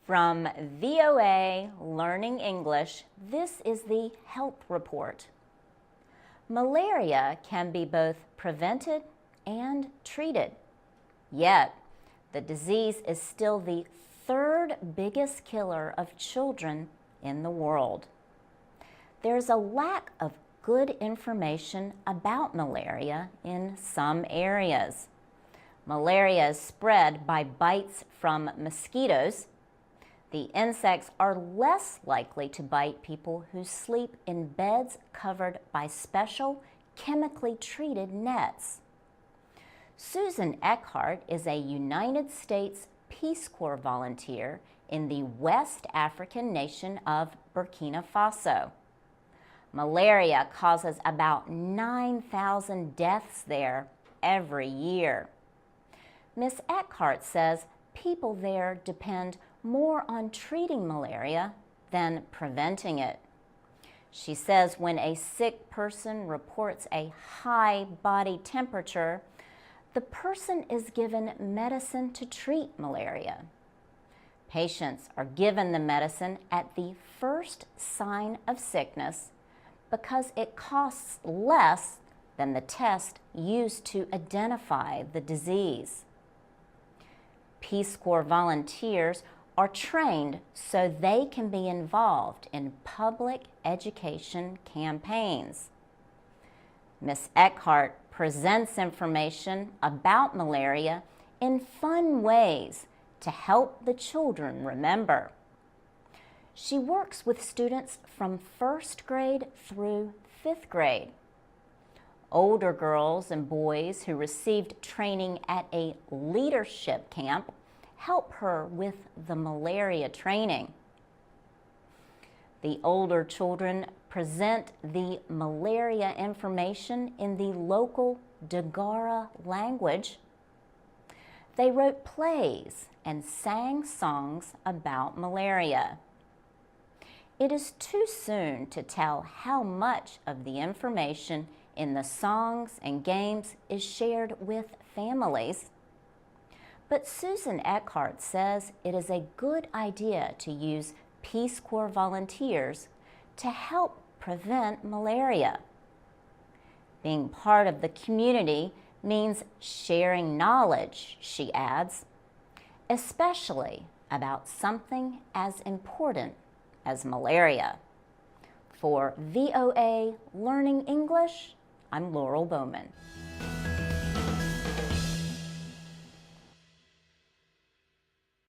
From VOA Learning English, this is the Health Report. Malaria can be both prevented and treated. Yet, the disease is still the third biggest killer of children in the world. There's a lack of good information about malaria in some areas. Malaria is spread by bites from mosquitoes. The insects are less likely to bite people who sleep in beds covered by special chemically treated nets. Susan Eckhart is a United States Peace Corps volunteer in the West African nation of Burkina Faso. Malaria causes about 9,000 deaths there every year. Ms. Eckhart says people there depend more on treating malaria than preventing it. She says when a sick person reports a high body temperature, the person is given medicine to treat malaria. Patients are given the medicine at the first sign of sickness because it costs less than the test used to identify the disease. Peace Corps volunteers are trained so they can be involved in public education campaigns. Ms. Eckhart presents information about malaria in fun ways to help the children remember. She works with students from 1st grade through 5th grade. Older girls and boys who received training at a leadership camp help her with the malaria training. The older children present the malaria information in the local Dagara language. They wrote plays and sang songs about malaria. It is too soon to tell how much of the information in the songs and games is shared with families. But Susan Eckhart says it is a good idea to use Peace Corps volunteers to help prevent malaria. Being part of the community means sharing knowledge, she adds, especially about something as important as malaria. For VOA Learning English, I'm Laurel Bowman.